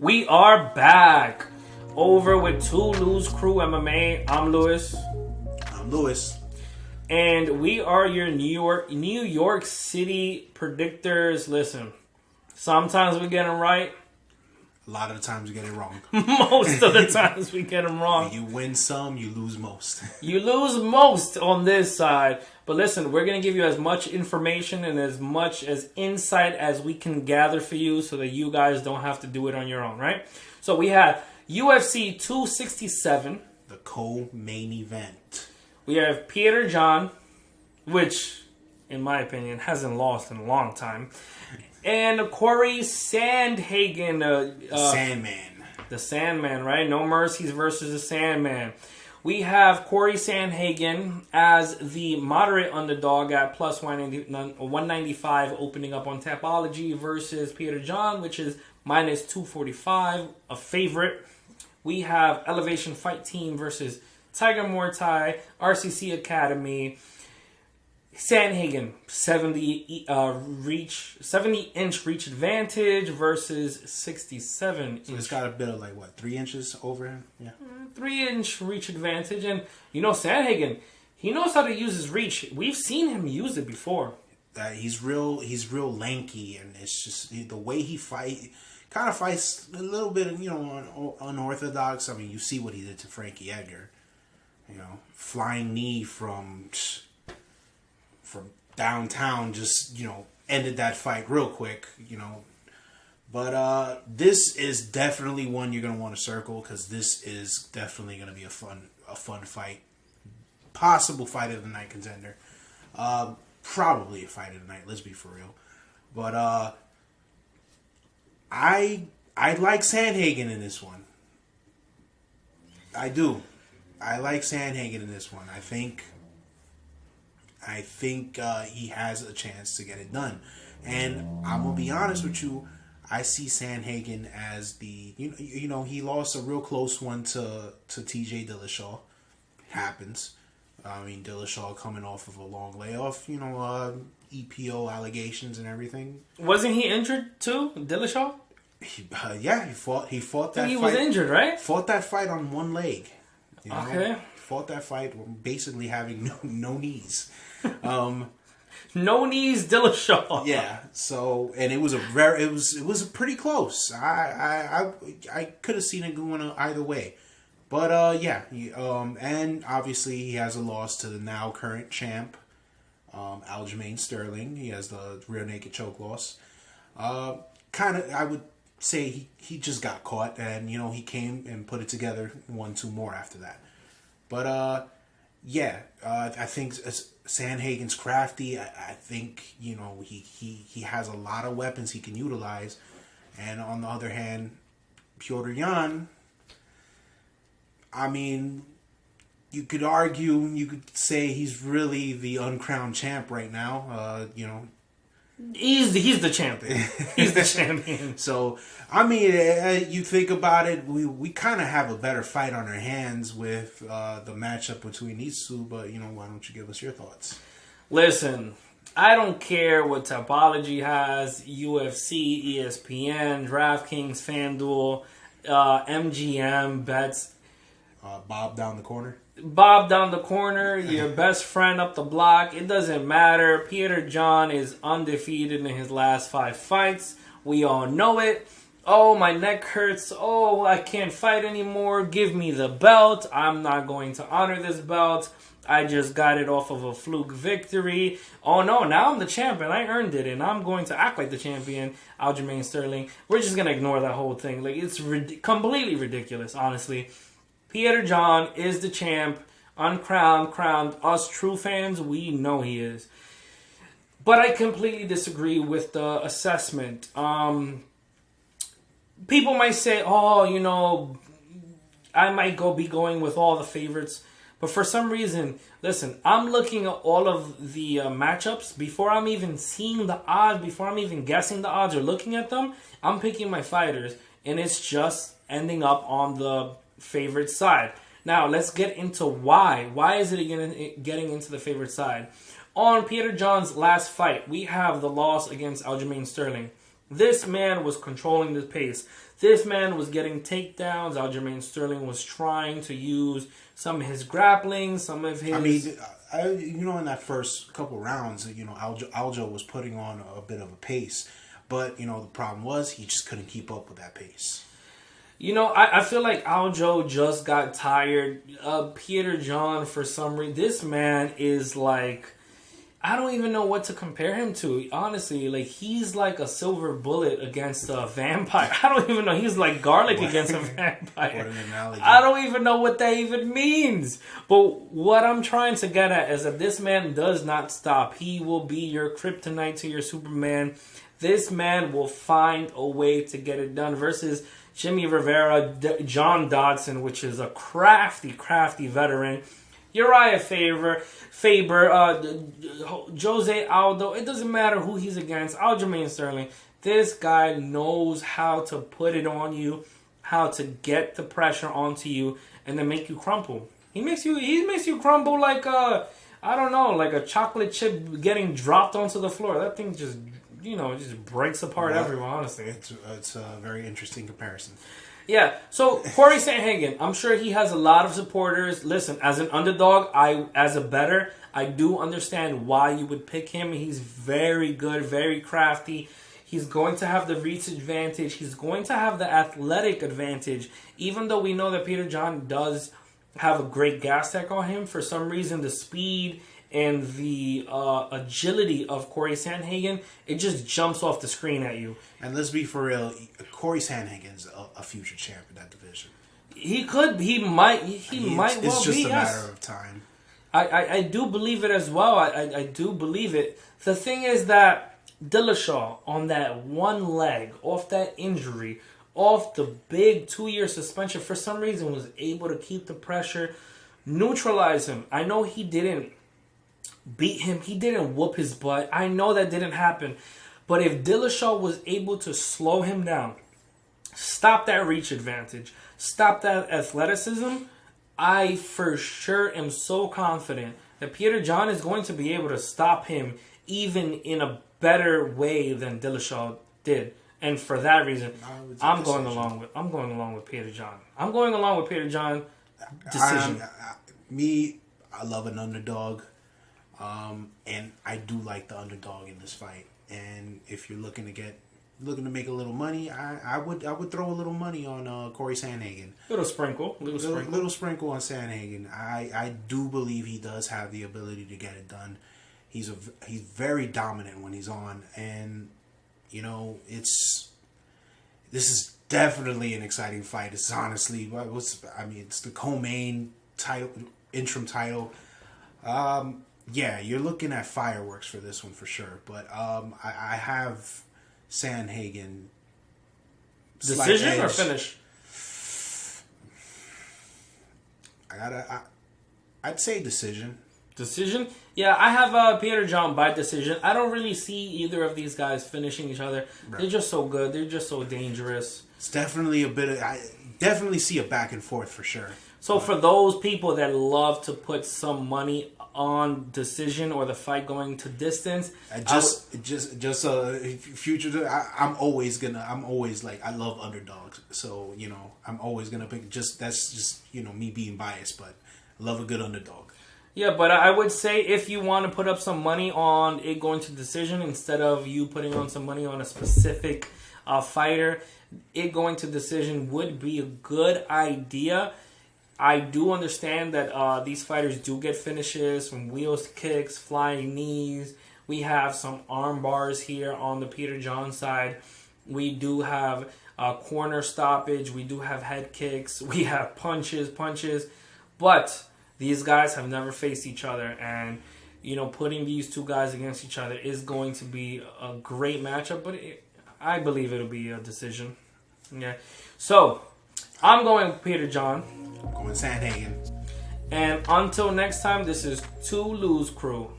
We are back over with Two Lose Crew MMA. I'm Lewis. I'm Lewis. And we are your New York City predictors. Listen, sometimes we get them right. A lot of the times you get it wrong. Most of the times we get them wrong. You win some, you lose most. You lose most on this side. But listen, we're going to give you as much information and as much as insight as we can gather for you so that you guys don't have to do it on your own, right? So we have UFC 267. The co-main event. We have Peter John, which, in my opinion, hasn't lost in a long time. And Corey Sandhagen. Sandman. The Sandman, right? No Mercies versus the Sandman. We have Corey Sandhagen as the moderate underdog at plus 195 opening up on Tapology versus Peter John, which is minus 245, a favorite. We have Elevation Fight Team versus Tiger Muay Thai, RCC Academy. Sandhagen, 70-inch reach advantage versus 67-inch. So it's got a bit of 3 inches over him? Yeah. 3-inch reach advantage. And, Sandhagen, he knows how to use his reach. We've seen him use it before. He's real lanky, and it's just the way he kind of fights a little bit, unorthodox. I mean, you see what he did to Frankie Edgar. Flying knee from downtown, just ended that fight real quick. But this is definitely one you're gonna want to circle, because this is definitely gonna be a fun fight, possible fight of the night contender, probably a fight of the night. Let's be for real. But I like Sandhagen in this one. I do. I like Sandhagen in this one. I think he has a chance to get it done. And I'm going to be honest with you, I see Sandhagen as the, he lost a real close one to TJ Dillashaw. Happens. I mean, Dillashaw coming off of a long layoff, EPO allegations and everything. Wasn't he injured too, Dillashaw? He fought that fight. He was injured, right? Fought that fight on one leg. Okay. Fought that fight basically having no knees. No knees, Dillashaw. Yeah. So, and it was pretty close. I could have seen it going either way, but and obviously he has a loss to the now current champ, Aljamain Sterling. He has the rear naked choke loss. I would say he just got caught, and he came and put it together 1-2 more after that. But I think Sandhagen's crafty. I think he has a lot of weapons he can utilize, and on the other hand, Petr Yan, I mean, you could say he's really the uncrowned champ right now. He's the champion. He's the champion. So, I mean, you think about it, we kind of have a better fight on our hands with the matchup between these two, but, why don't you give us your thoughts? Listen, I don't care what Tapology has, UFC, ESPN, DraftKings, FanDuel, MGM, bets. Bob down the corner? Bob down the corner, your best friend up the block. It doesn't matter. Peter John is undefeated in his last 5 fights. We all know it. Oh, my neck hurts. Oh, I can't fight anymore. Give me the belt. I'm not going to honor this belt. I just got it off of a fluke victory. Oh no, now I'm the champion. I earned it, and I'm going to act like the champion, Aljamain Sterling. We're just going to ignore that whole thing. It's completely ridiculous, honestly. Peter John is the champ, uncrowned, crowned. Us true fans, we know he is. But I completely disagree with the assessment. People might say, I might be going with all the favorites. But for some reason, listen, I'm looking at all of the matchups. Before I'm even seeing the odds, before I'm even guessing the odds or looking at them, I'm picking my fighters. And it's just ending up on the favorite side. Now, let's get into why. Why is it getting into the favorite side? On Peter John's last fight, we have the loss against Aljamain Sterling. This man was controlling the pace. This man was getting takedowns. Aljamain Sterling was trying to use some of his grappling, some of his... I mean, in that first couple rounds, Aljo was putting on a bit of a pace. But, the problem was he just couldn't keep up with that pace. I feel like Aljo just got tired. Peter John, for some reason, this man is like... I don't even know what to compare him to. Honestly, like he's like a silver bullet against a vampire. I don't even know. He's like garlic against a vampire. What an analogy. I don't even know what that even means. But what I'm trying to get at is that this man does not stop. He will be your kryptonite to your Superman. This man will find a way to get it done versus Jimmy Rivera, John Dodson, which is a crafty veteran. Uriah Faber, Jose Aldo. It doesn't matter who he's against. Aljamain Sterling. This guy knows how to put it on you, how to get the pressure onto you, and then make you crumple. He makes you crumble like like a chocolate chip getting dropped onto the floor. That thing just just breaks apart everyone. Honestly, it's a very interesting comparison. Yeah, so Corey Sandhagen, I'm sure he has a lot of supporters. Listen, as an underdog, as a bettor, I do understand why you would pick him. He's very good, very crafty. He's going to have the reach advantage. He's going to have the athletic advantage. Even though we know that Peter John does have a great gas tech on him, for some reason the speed and the agility of Corey Sandhagen, it just jumps off the screen at you. And let's be for real, Corey Sandhagen's a future champ in that division. He could, he might well be. It's just a matter of time. I do believe it as well. I do believe it. The thing is that Dillashaw, on that one leg, off that injury, off the big 2-year suspension, for some reason was able to keep the pressure, neutralize him. I know he didn't beat him. He didn't whoop his butt. I know that didn't happen. But if Dillashaw was able to slow him down, stop that reach advantage, stop that athleticism, I for sure am so confident that Peter John is going to be able to stop him even in a better way than Dillashaw did. And for that reason, I'm going along with Peter John. I'm going along with Peter John. Decision. I love an underdog. And I do like the underdog in this fight. And if you're looking to make a little money, I would throw a little money on Corey Sandhagen. Little sprinkle on Sandhagen. I do believe he does have the ability to get it done. He's very dominant when he's on, and this is definitely an exciting fight. It's honestly it's the co-main title, interim title. Yeah, you're looking at fireworks for this one for sure. But I have Sandhagen. Decision or finish? I'd say decision. Decision? Yeah, I have Peter John by decision. I don't really see either of these guys finishing each other. Right. They're just so good. They're just so dangerous. It's definitely I definitely see a back and forth for sure. So for those people that love to put some money on decision or the fight going to distance, future. I'm always like, I love underdogs, so I'm always gonna pick. That's just me being biased, but I love a good underdog. Yeah, but I would say if you want to put up some money on it going to decision instead of you putting on some money on a specific fighter, it going to decision would be a good idea. I do understand that these fighters do get finishes from wheels to kicks, flying knees. We have some arm bars here on the Peter John side. We do have corner stoppage. We do have head kicks. We have punches. But these guys have never faced each other. And, putting these two guys against each other is going to be a great matchup. But I believe it'll be a decision. Yeah. So, I'm going with Peter John. I'm going Sandhagen. And until next time, this is Two Lose Crew.